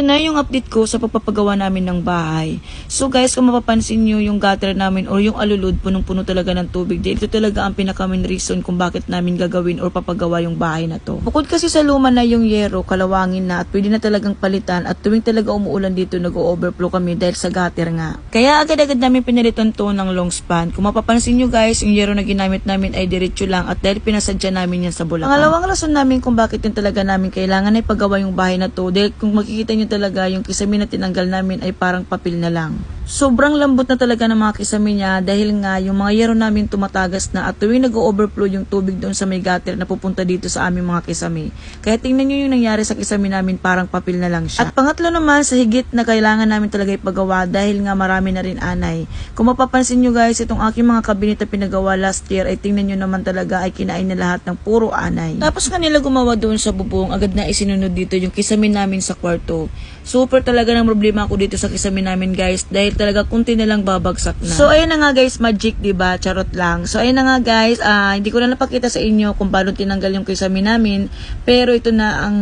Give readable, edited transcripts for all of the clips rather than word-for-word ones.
Na yung update ko sa pagpapagawa namin ng bahay. So guys, kung mapapansin nyo yung gutter namin or yung alulod, punong-puno talaga ng tubig. Dito talaga ang pinaka-main reason kung bakit namin gagawin or papagawa yung bahay na to. Bukod kasi sa luma na yung yero, kalawangin na at pwede na talagang palitan at tuwing talaga umuulan dito nag-overflow kami dahil sa gutter nga. Kaya agad-agad namin pinalitan to ng long span. Kung mapapansin nyo guys, yung yero na ginamit namin ay diretso lang at dahil pinasadya namin yan sa Bulacan. Pangalawang rason namin kung bakit din talaga namin kailangan ay pagawa yung bahay na to dahil kung makikita nyo talaga yung kisame na tinanggal namin ay parang papel na lang. Sobrang lambot na talaga ng mga kisame niya dahil nga yung mga yero namin tumatagas na at tuwing nag-overflow yung tubig doon sa may gutter na pupunta dito sa aming mga kisame. Kaya tingnan nyo yung nangyari sa kisame namin, parang papel na lang siya. At pangatlo naman sa higit na kailangan namin talaga ipagawa dahil nga marami na rin anay. Kung mapapansin nyo guys, itong aking mga kabinet na pinagawa last year ay tingnan nyo naman talaga ay kinain na lahat ng puro anay. Tapos kanila gumawa doon sa bubong, agad na isinunod dito yung kisame namin sa kwarto. Super talaga ng problema ako dito sa kisame namin guys dahil talaga kunti na lang babagsak na. So ayun na nga guys, magic diba? Charot lang. So ayun na nga guys, hindi ko na napakita sa inyo kung paano tinanggal yung kisame namin, pero ito na ang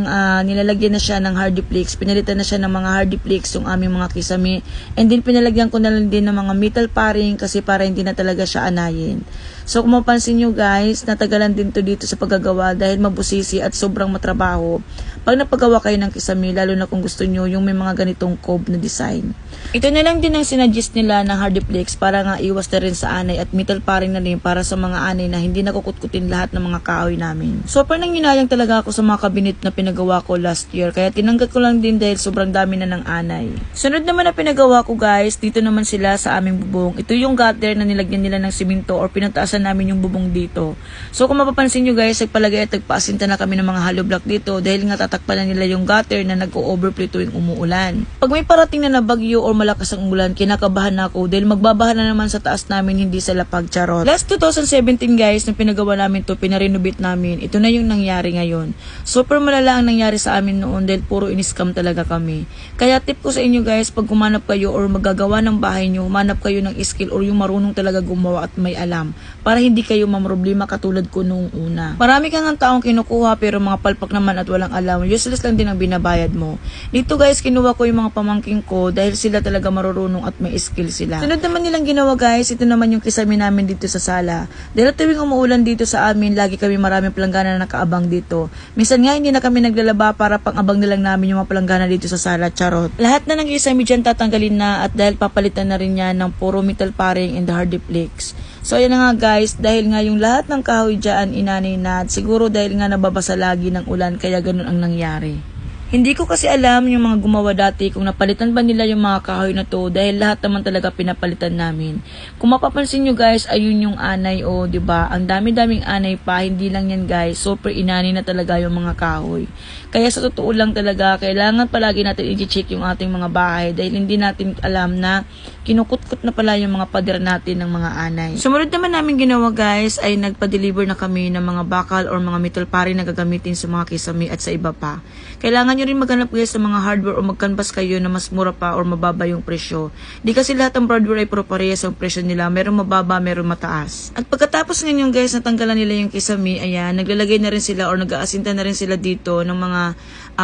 nilalagyan na siya ng hardiplex. Pinalitan na siya ng mga hardiplex yung aming mga kisame, and then pinalagyan ko na lang din ng mga metal paring kasi para hindi na talaga siya anayin. So kung mapansin nyo guys, natagalan din to dito sa paggagawa dahil mabusisi at sobrang matrabaho pag napagawa kayo ng kisame, lalo na kung gusto nyo yung may mga ganitong cove na design. Ito na lang din ang sinadjust nila ng hardiplex para nga iwas na rin sa anay at metal paring na rin para sa mga anay na hindi nakukutkutin lahat ng mga kahoy namin. Super nang yunayang talaga ako sa mga kabinet na pinagawa ko last year kaya tinanggal ko lang din dahil sobrang dami na ng anay. Sunod naman na pinagawa ko guys, dito naman sila sa aming bubong. Ito yung gutter na nilagyan nila ng simento or pinataasan namin yung bubong dito. So kung mapapansin nyo guys, nagpalagay at nagpaasinta na kami ng mga hollow block dito dahil nga tatakpan na nila yung gutter na nag-o-overflow tuwing umuulan. Pag may parating na bagyo or malakas ang ulan, kinakabahan na ako dahil magbabaha na naman sa taas namin, hindi sa lapag, charot. Last 2017 guys, nung pinagawa namin to, pinarenovate namin, ito na yung nangyari ngayon. Super malala ang nangyari sa amin noon dahil puro in-scam talaga kami. Kaya tip ko sa inyo guys, pag gumanap kayo or magagawa ng bahay nyo, humanap kayo ng skill or yung marunong talaga gumawa at may alam para hindi kayo mamroblema katulad ko noong una. Marami kang ang taong kinukuha pero mga palpak naman at walang alam, useless lang din ang binabayad mo. Dito guys, kinuha ko yung mga pamangking ko dahil sila talaga marurunong at may skill sila. Sunod naman nilang ginawa guys, ito naman yung kisame namin dito sa sala. Dahil tuwing umuulan dito sa amin, lagi kami maraming palanggana na nakaabang dito. Minsan nga hindi na kami naglalaba para pang-abang na lang namin yung mga palanggana dito sa sala, charot. Lahat na ng kisame dyan tatanggalin na at dahil papalitan na rin yan ng puro metal paring and hardiplex. So ayan na nga guys, dahil nga yung lahat ng kahoy dyan inanay na at siguro dahil nga nababasa lagi ng ulan kaya ganun ang nangyari. Hindi ko kasi alam yung mga gumawa dati kung napalitan ba nila yung mga kahoy na to dahil lahat naman talaga pinapalitan namin. Kung mapapansin nyo guys, ayun yung anay o diba, ang dami-daming anay pa, hindi lang yan guys, super inani na talaga yung mga kahoy. Kaya sa totoo lang talaga, kailangan palagi natin i-check yung ating mga bahay dahil hindi natin alam na kinukutkot na pala yung mga pader natin ng mga anay. Sumunod naman namin ginawa guys ay nagpa-deliver na kami ng mga bakal or mga metal paring na gagamitin sa mga kisame at sa iba pa. Kailangan nyo rin maghanap guys sa mga hardware o mag-canvas kayo na mas mura pa or mababa yung presyo. Di kasi lahat ng hardware ay pro-parehas ang presyo nila. Merong mababa, merong mataas. At pagkatapos ngayon guys, natanggalan nila yung kisame, ayan, naglalagay na rin sila or nag-aasinta na rin sila dito ng mga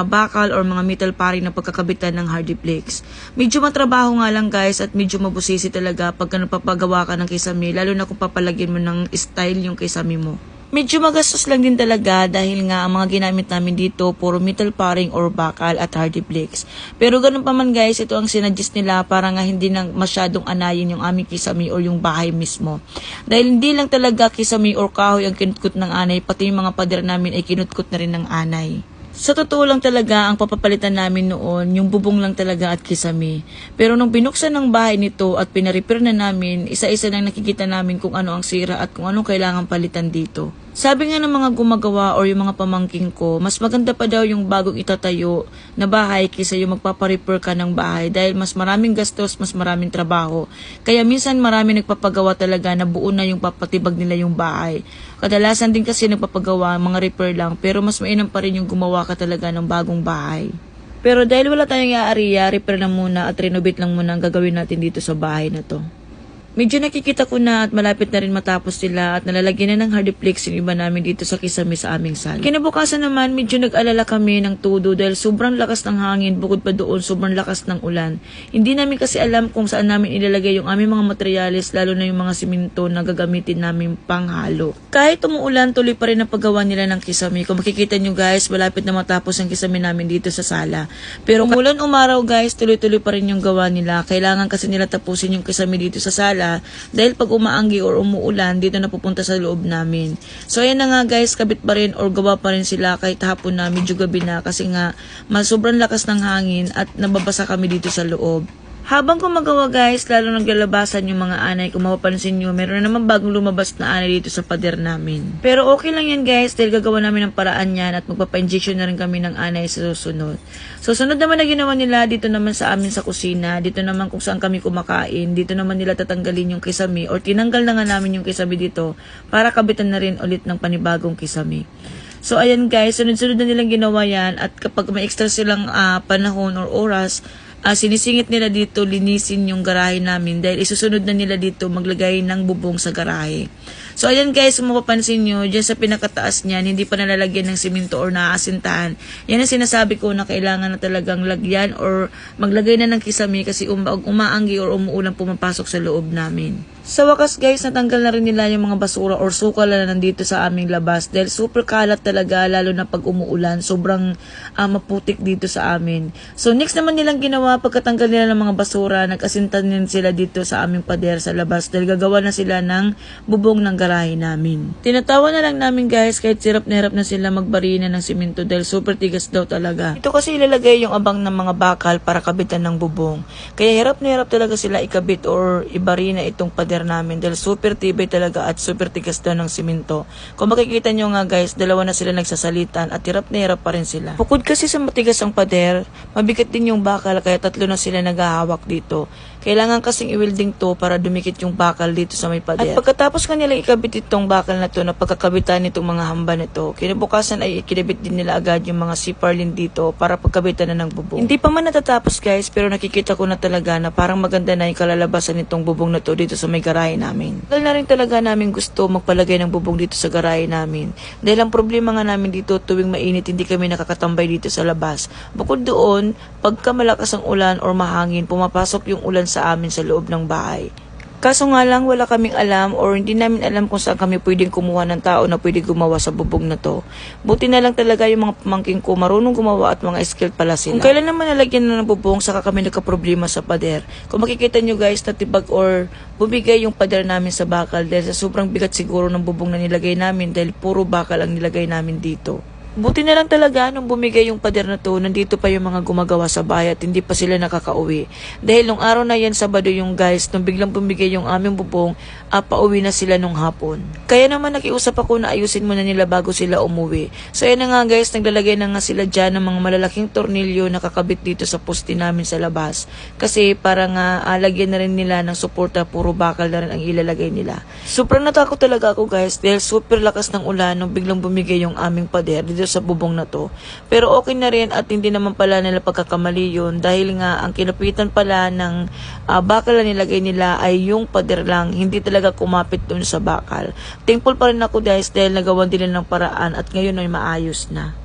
bakal or mga metal paring na pagkakabitan ng hardiplex. Medyo matrabaho nga lang guys at medyo mabusisi talaga pagka napapagawa ka ng kisame, lalo na kung papalagyan mo ng style yung kisame mo. Medyo magastos lang din talaga dahil nga ang mga ginamit namin dito puro metal paring or bakal at hardiplex. Pero ganun pa man guys, ito ang sinadjust nila para nga hindi nang masyadong anayin yung aming kisame or yung bahay mismo. Dahil hindi lang talaga kisame or kahoy ang kinutkot ng anay, pati yung mga pader namin ay kinutkot na rin ng anay. Sa totoo lang talaga, ang papapalitan namin noon, yung bubong lang talaga at kisame. Pero nung binuksan ng bahay nito at pinarepair na namin, isa-isa nang nakikita namin kung ano ang sira at kung anong kailangan palitan dito. Sabi nga ng mga gumagawa or yung mga pamangking ko, mas maganda pa daw yung bagong itatayo na bahay kaysa yung magpaparepair ka ng bahay dahil mas maraming gastos, mas maraming trabaho. Kaya minsan marami nagpapagawa talaga na buo na yung papatibag nila yung bahay. Kadalasan din kasi nagpapagawa, mga repair lang, pero mas mainam pa rin yung gumawa ka talaga ng bagong bahay. Pero dahil wala tayong iaariya, repair lang muna at renovate lang muna ang gagawin natin dito sa bahay na to. Medyo nakikita ko na at malapit na rin matapos sila at nalalagyan na ng hardiplex yung iba namin dito sa kisame sa aming sala. Kinabukasan naman, medyo nag-alala kami ng todo dahil sobrang lakas ng hangin, bukod pa doon sobrang lakas ng ulan. Hindi namin kasi alam kung saan namin ilalagay yung aming mga materyales, lalo na yung mga simento na gagamitin namin panghalo. Kahit umuulan, tuloy pa rin ang paggawa nila ng kisame. Kung makikita nyo guys, malapit na matapos ang kisame namin dito sa sala. Pero umulan umaraw guys, tuloy-tuloy pa rin yung gawa nila. Kailangan kasi nila tapusin yung kisame dito sa sala dahil pag umaanggi or umuulan, dito na pupunta sa loob namin. So ayan na nga guys, kabit pa rin or gawa pa rin sila kahit hapon na, medyo gabi na kasi nga sobrang lakas ng hangin at nababasa kami dito sa loob. Habang gumagawa guys, lalo naglalabasan yung mga anay. Kung mapapansin nyo, meron na naman bagong lumabas na anay dito sa pader namin. Pero okay lang yan guys, dahil gagawa namin ng paraan yan at magpapa-injection na rin kami ng anay sa susunod. So sunod naman na ginawa nila, dito naman sa amin sa kusina, dito naman kung saan kami kumakain, dito naman nila tatanggalin yung kisame or tinanggal na nga namin yung kisame dito para kabitan na rin ulit ng panibagong kisame. So ayan guys, sunod-sunod na nilang ginawa yan at kapag may extra silang panahon or oras, sinisingit nila dito linisin yung garahe namin dahil isusunod na nila dito maglagay ng bubong sa garahe. So ayan guys, kung mapapansin nyo, dyan sa pinakataas niyan, hindi pa nalalagyan ng simento or naaasintahan. Yan ang sinasabi ko na kailangan na talagang lagyan or maglagay na ng kisame kasi umaanggi or umuulan pumapasok sa loob namin. Sa wakas guys, natanggal na rin nila yung mga basura or sukal na nandito sa aming labas dahil super kalat talaga lalo na pag umuulan. Sobrang maputik dito sa amin. So next naman nilang ginawa, pagkatanggal nila ng mga basura, nag-asintan din sila dito sa aming pader sa labas dahil gagawa na sila ng bubong ng garahe namin. Tinatawa na lang namin guys kahit hirap na sila magbarina ng simento dahil super tigas daw talaga. Ito kasi ilalagay yung abang ng mga bakal para kabitan ng bubong. Kaya hirap na hirap talaga sila ikabit or ibarina itong pader namin dahil super tibay talaga at super tigas daw ng simento. Kung makikita nyo nga guys, dalawa na sila nagsasalitan at hirap na hirap pa rin sila. Bukod kasi sa matigas ang pader, mabigat din yung bakal kaya tatlo na sila naghahawak dito. Kailangan kasing i-welding to para dumikit yung bakal dito sa may pader. At pagkatapos kanila ikabit itong bakal na to na pagkakabitan nitong mga hamba nito, kinabukasan ay ikinabit din nila agad yung mga C-purlin dito para pagkabitan na ng bubong. Hindi pa man natatapos guys, pero nakikita ko na talaga na parang maganda na yung kalalabasan nitong bubong na to dito sa may garahe namin. Dahil na rin talaga namin gusto magpalagay ng bubong dito sa garahe namin. Dahil ang problema nga namin dito tuwing mainit hindi kami nakakatambay dito sa labas. Bukod doon, pagka malakas ang ulan or mahangin, pumapasok yung ulan sa amin sa loob ng bahay. Kaso nga lang wala kaming alam or hindi namin alam kung saan kami pwedeng kumuha ng tao na pwede gumawa sa bubong na to. Buti na lang talaga yung mga pamangking ko marunong gumawa at mga skilled pala sila. Kung kailan naman nalagyan na ng bubong, saka kami nagka-problema sa pader. Kung makikita nyo guys, natibag or bumigay yung pader namin sa bakal dahil sa sobrang bigat siguro ng bubong na nilagay namin dahil puro bakal ang nilagay namin dito. Buti na lang talaga nung bumigay yung pader na to, nandito pa yung mga gumagawa sa bahay at hindi pa sila nakakauwi. Dahil nung araw na yan, Sabado yung guys, nung biglang bumigay yung aming bubong, pauwi na sila nung hapon. Kaya naman nakiusap ako na ayusin muna nila bago sila umuwi. So yan na nga guys, naglalagay na nga sila dyan ng mga malalaking tornilyo na kakabit dito sa poste namin sa labas. Kasi para nga lagyan na rin nila ng suporta, puro bakal na rin ang ilalagay nila. Sobrang natakot talaga ako guys dahil super lakas ng ulan nung biglang bumigay yung aming pader dito sa bubong na to. Pero okay na rin at hindi naman pala nila pagkakamali yun dahil nga ang kinapitan pala ng bakal na nilagay nila ay yung pader lang, hindi talaga kumapit dun sa bakal. Thankful pa rin ako guys dahil nagawan din ng paraan at ngayon ay maayos na.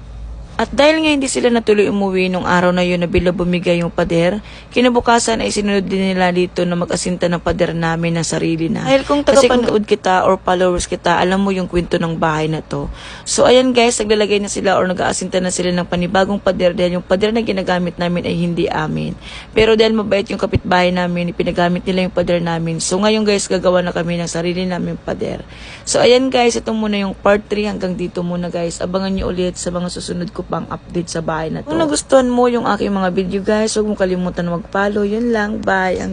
At dahil nga hindi sila natuloy umuwi nung araw na yun na bila bumigay yung pader, kinabukasan ay sinunod din nila dito na mag-asinta ng pader namin ng sarili na. Dahil kung tagapanood kita or followers kita, alam mo yung kwento ng bahay na to. So ayan guys, naglalagay na sila or nag-aasinta na sila ng panibagong pader dahil yung pader na ginagamit namin ay hindi amin. Pero dahil mabait yung kapitbahay namin, ipinagamit nila yung pader namin. So ngayon guys, gagawa na kami ng sarili namin pader. So ayan guys, ito muna yung part 3 hanggang dito muna guys. Abangan nyo ulit sa mga susunod ko pang update sa bahay na to. Kung nagustuhan mo yung aking mga video guys, huwag mo kalimutan mag-follow. Yun lang, bye.